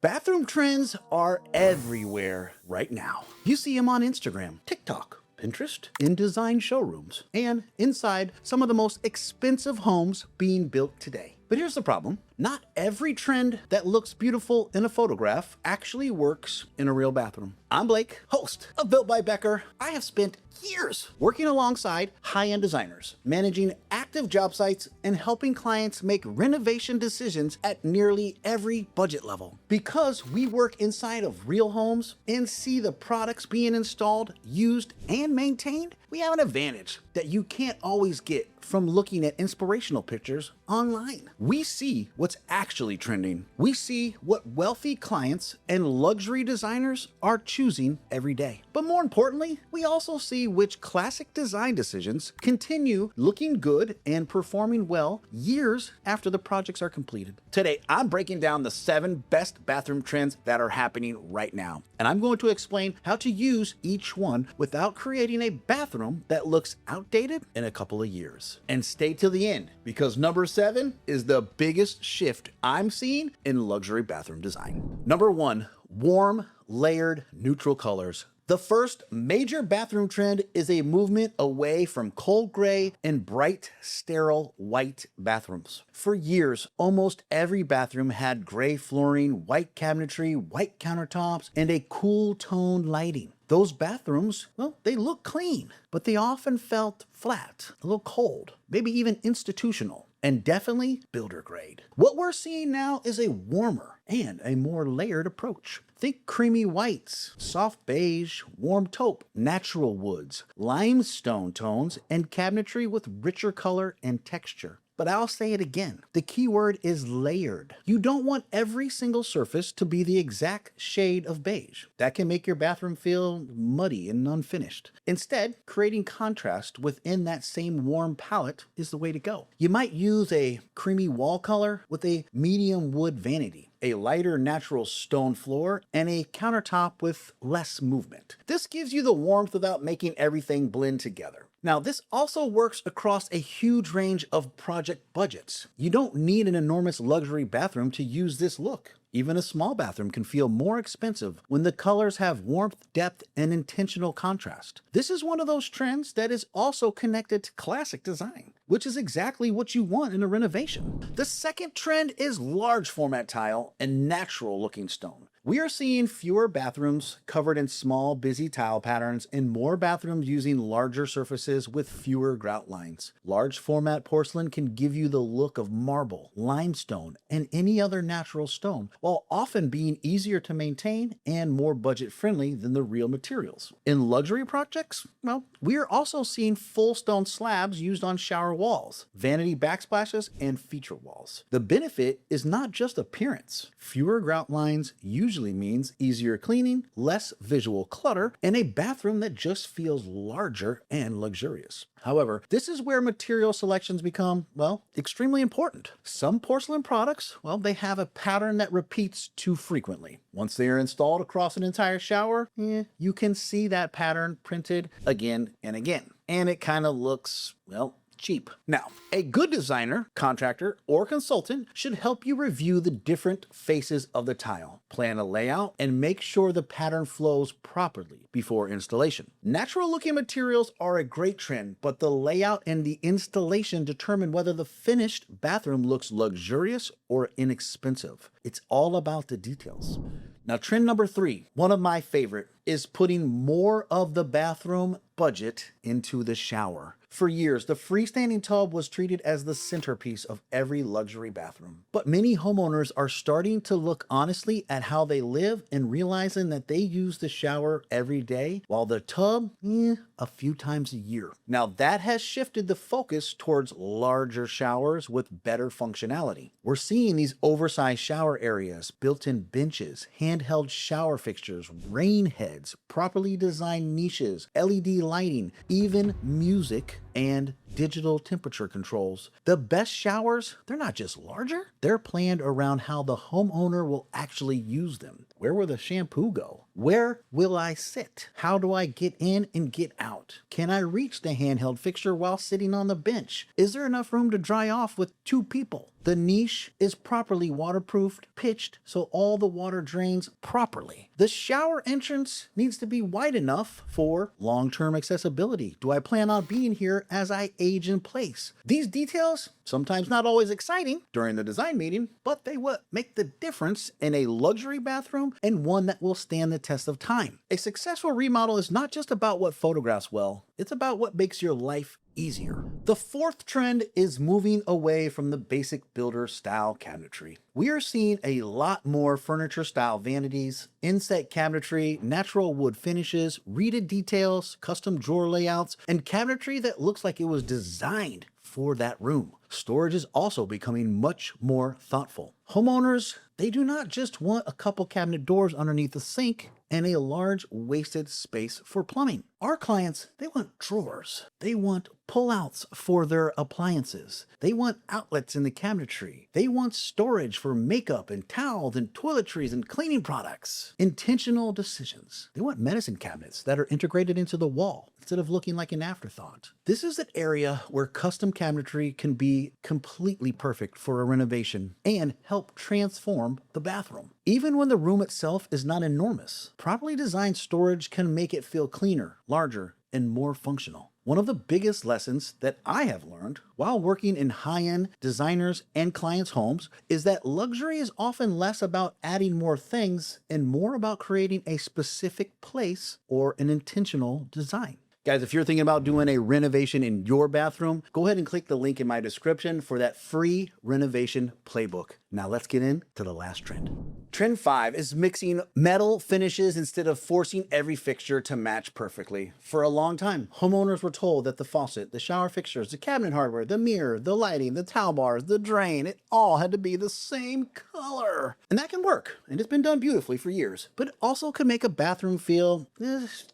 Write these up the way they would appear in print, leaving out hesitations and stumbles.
Bathroom trends are everywhere right now. You see them on Instagram, TikTok, Pinterest, in design showrooms, and inside some of the most expensive homes being built today. But here's the problem. Not every trend that looks beautiful in a photograph actually works in a real bathroom. I'm Blake, host of Built by Becker. I have spent years working alongside high-end designers, managing active job sites, and helping clients make renovation decisions at nearly every budget level. Because we work inside of real homes and see the products being installed, used, and maintained, we have an advantage that you can't always get from looking at inspirational pictures online. We see what's actually trending. We see what wealthy clients and luxury designers are choosing every day. But more importantly, we also see which classic design decisions continue looking good and performing well years after the projects are completed. Today, I'm breaking down the 7 best bathroom trends that are happening right now. And I'm going to explain how to use each one without creating a bathroom that looks outdated in a couple of years. And stay till the end, because number 7 is the biggest shift I'm seeing in luxury bathroom design. Number 1, warm, layered, neutral colors. The first major bathroom trend is a movement away from cold gray and bright, sterile white bathrooms. For years, almost every bathroom had gray flooring, white cabinetry, white countertops, and a cool toned lighting. Those bathrooms, well, they look clean, but they often felt flat, a little cold, maybe even institutional, and definitely builder grade. What we're seeing now is a warmer and a more layered approach. Think creamy whites, soft beige, warm taupe, natural woods, limestone tones, and cabinetry with richer color and texture. But I'll say it again, the key word is layered. You don't want every single surface to be the exact shade of beige. That can make your bathroom feel muddy and unfinished. Instead, creating contrast within that same warm palette is the way to go. You might use a creamy wall color with a medium wood vanity, a lighter natural stone floor, and a countertop with less movement. This gives you the warmth without making everything blend together. Now, this also works across a huge range of project budgets. You don't need an enormous luxury bathroom to use this look. Even a small bathroom can feel more expensive when the colors have warmth, depth, and intentional contrast. This is one of those trends that is also connected to classic design, which is exactly what you want in a renovation. The second trend is large format tile and natural looking stone. We are seeing fewer bathrooms covered in small, busy tile patterns and more bathrooms using larger surfaces with fewer grout lines. Large format porcelain can give you the look of marble, limestone, and any other natural stone, while often being easier to maintain and more budget friendly than the real materials. In luxury projects, well, we are also seeing full stone slabs used on shower walls, vanity backsplashes, and feature walls. The benefit is not just appearance. Fewer grout lines usually means easier cleaning, less visual clutter, and a bathroom that just feels larger and luxurious. However, this is where material selections become, well, extremely important. Some porcelain products, well, they have a pattern that repeats too frequently. Once they are installed across an entire shower, you can see that pattern printed again and again. And it kind of looks, well, cheap. Now, a good designer, contractor, or consultant should help you review the different faces of the tile, plan a layout, and make sure the pattern flows properly before installation. Natural looking materials are a great trend, but the layout and the installation determine whether the finished bathroom looks luxurious or inexpensive. It's all about the details. Now, trend number 3, one of my favorite, is putting more of the bathroom budget into the shower. For years, the freestanding tub was treated as the centerpiece of every luxury bathroom. But many homeowners are starting to look honestly at how they live and realizing that they use the shower every day, while the tub, a few times a year. Now, that has shifted the focus towards larger showers with better functionality. We're seeing these oversized shower areas, built-in benches, handheld shower fixtures, rain heads, properly designed niches, LED lighting, even music and digital temperature controls. The best showers, they're not just larger, they're planned around how the homeowner will actually use them. Where will the shampoo go? Where will I sit? How do I get in and get out? Can I reach the handheld fixture while sitting on the bench? Is there enough room to dry off with 2 people? The niche is properly waterproofed, pitched so all the water drains properly. The shower entrance needs to be wide enough for long-term accessibility. Do I plan on being here as I age in place? These details, sometimes not always exciting during the design meeting, but they will make the difference in a luxury bathroom and one that will stand the test of time. A successful remodel is not just about what photographs well, it's about what makes your life easier. The 4th trend is moving away from the basic builder style cabinetry. We are seeing a lot more furniture style vanities, inset cabinetry, natural wood finishes, reeded details, custom drawer layouts, and cabinetry that looks like it was designed for that room. Storage is also becoming much more thoughtful. Homeowners, they do not just want a couple cabinet doors underneath the sink and a large wasted space for plumbing. Our clients, they want drawers. They want pullouts for their appliances. They want outlets in the cabinetry. They want storage for makeup and towels and toiletries and cleaning products. Intentional decisions. They want medicine cabinets that are integrated into the wall instead of looking like an afterthought. This is an area where custom cabinetry can be completely perfect for a renovation and help transform the bathroom. Even when the room itself is not enormous, properly designed storage can make it feel cleaner, larger, and more functional. One of the biggest lessons that I have learned while working in high-end designers and clients' homes is that luxury is often less about adding more things and more about creating a specific place or an intentional design. Guys, if you're thinking about doing a renovation in your bathroom, go ahead and click the link in my description for that free renovation playbook. Now let's get into the last trend. Trend 5 is mixing metal finishes instead of forcing every fixture to match perfectly. For a long time, homeowners were told that the faucet, the shower fixtures, the cabinet hardware, the mirror, the lighting, the towel bars, the drain, it all had to be the same color. And that can work, and it's been done beautifully for years, but it also can make a bathroom feel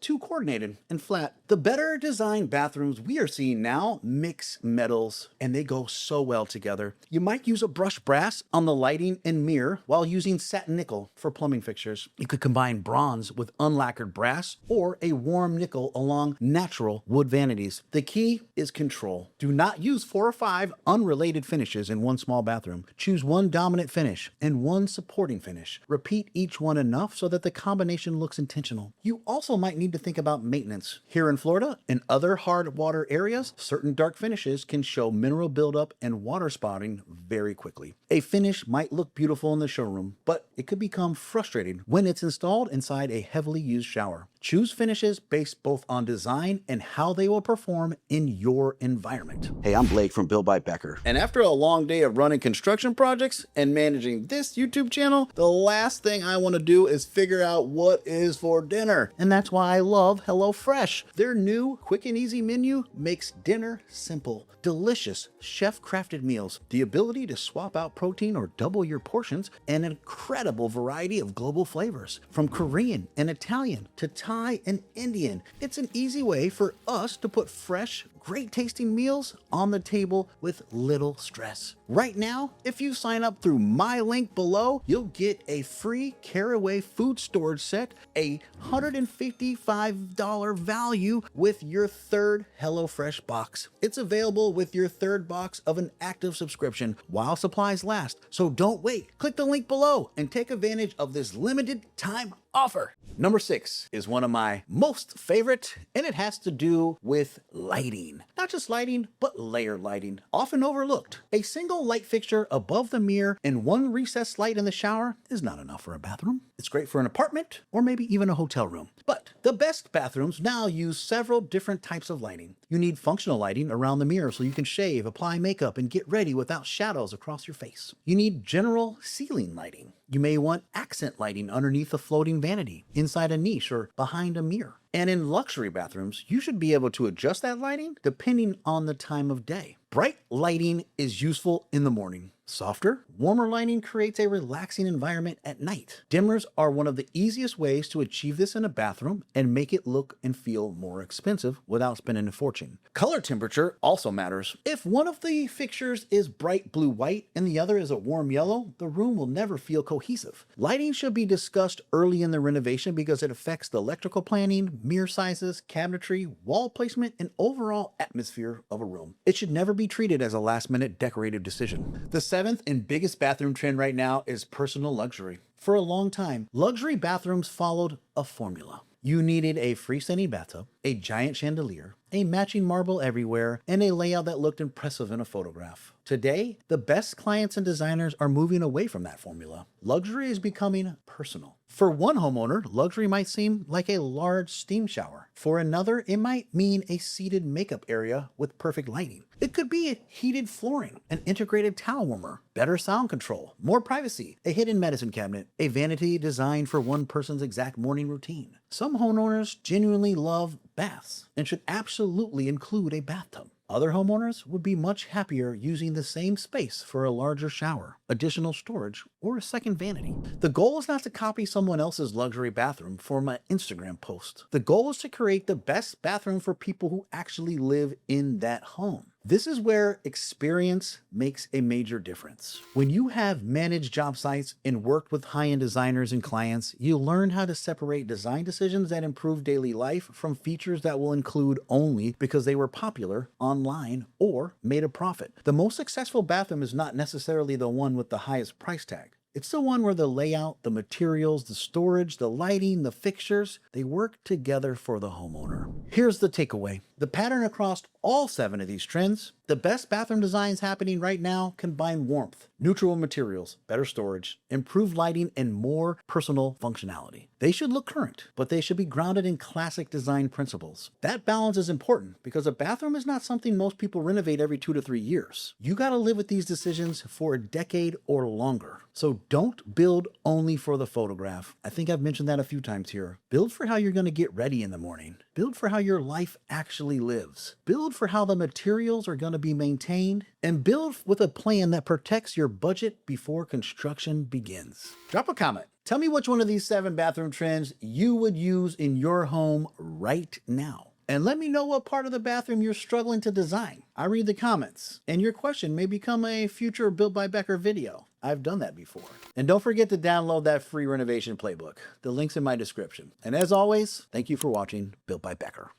too coordinated and flat. The better designed bathrooms we are seeing now mix metals, and they go so well together. You might use a brushed brass on the lighting and mirror while using satin nickel for plumbing fixtures. You could combine bronze with unlacquered brass or a warm nickel along natural wood vanities. The key is control. Do not use 4 or 5 unrelated finishes in one small bathroom. Choose one dominant finish and one supporting finish. Repeat each one enough so that the combination looks intentional. You also might need to think about maintenance. Here in Florida and other hard water areas, certain dark finishes can show mineral buildup and water spotting very quickly. A finish might look beautiful in the showroom, but it could become frustrating when it's installed inside a heavily used shower. Choose finishes based both on design and how they will perform in your environment. Hey, I'm Blake from Built by Becker. And after a long day of running construction projects and managing this YouTube channel, the last thing I want to do is figure out what is for dinner. And that's why I love HelloFresh. Their new quick and easy menu makes dinner simple. Delicious chef-crafted meals, the ability to swap out protein or double your portions, and an incredible variety of global flavors. From Korean and Italian to Thai and Indian, it's an easy way for us to put fresh, great tasting meals on the table with little stress. Right now, if you sign up through my link below, you'll get a free Caraway Food Storage Set, a $155 value with your 3rd HelloFresh box. It's available with your 3rd box of an active subscription while supplies last. So don't wait. Click the link below and take advantage of this limited time offer. Number 6 is one of my most favorite, and it has to do with lighting. Not just lighting, but layered lighting, often overlooked. A single light fixture above the mirror and one recessed light in the shower is not enough for a bathroom. It's great for an apartment or maybe even a hotel room. But the best bathrooms now use several different types of lighting. You need functional lighting around the mirror so you can shave, apply makeup, and get ready without shadows across your face. You need general ceiling lighting. You may want accent lighting underneath a floating vanity, inside a niche, or behind a mirror. And in luxury bathrooms, you should be able to adjust that lighting depending on the time of day. Bright lighting is useful in the morning. Softer, warmer lighting creates a relaxing environment at night. Dimmers are one of the easiest ways to achieve this in a bathroom and make it look and feel more expensive without spending a fortune. Color temperature also matters. If one of the fixtures is bright blue-white and the other is a warm yellow, the room will never feel cohesive. Lighting should be discussed early in the renovation because it affects the electrical planning, mirror sizes, cabinetry, wall placement, and overall atmosphere of a room. It should never be treated as a last-minute decorative decision. The seventh and biggest bathroom trend right now is personal luxury. For a long time, luxury bathrooms followed a formula. You needed a freestanding bathtub, a giant chandelier, a matching marble everywhere, and a layout that looked impressive in a photograph. Today, the best clients and designers are moving away from that formula. Luxury is becoming personal. For one homeowner, luxury might seem like a large steam shower. For another, it might mean a seated makeup area with perfect lighting. It could be heated flooring, an integrated towel warmer, better sound control, more privacy, a hidden medicine cabinet, a vanity designed for one person's exact morning routine. Some homeowners genuinely love baths and should absolutely include a bathtub. Other homeowners would be much happier using the same space for a larger shower, additional storage, or a second vanity. The goal is not to copy someone else's luxury bathroom for my Instagram post. The goal is to create the best bathroom for people who actually live in that home. This is where experience makes a major difference. When you have managed job sites and worked with high-end designers and clients, you learn how to separate design decisions that improve daily life from features that will include only because they were popular online or made a profit. The most successful bathroom is not necessarily the one with the highest price tag. It's the one where the layout, the materials, the storage, the lighting, the fixtures, they work together for the homeowner. Here's the takeaway. The pattern across all 7 of these trends, the best bathroom designs happening right now combine warmth, neutral materials, better storage, improved lighting, and more personal functionality. They should look current, but they should be grounded in classic design principles. That balance is important because a bathroom is not something most people renovate every 2 to 3 years. You gotta live with these decisions for a decade or longer. So don't build only for the photograph. I think I've mentioned that a few times here. Build for how you're gonna get ready in the morning. Build for how your life actually lives. Build for how the materials are gonna be maintained, and build with a plan that protects your budget before construction begins. Drop a comment. Tell me which one of these 7 bathroom trends you would use in your home right now. And let me know what part of the bathroom you're struggling to design. I read the comments, and your question may become a future Built by Becker video. I've done that before. And don't forget to download that free renovation playbook. The link's in my description. And as always, thank you for watching Built by Becker.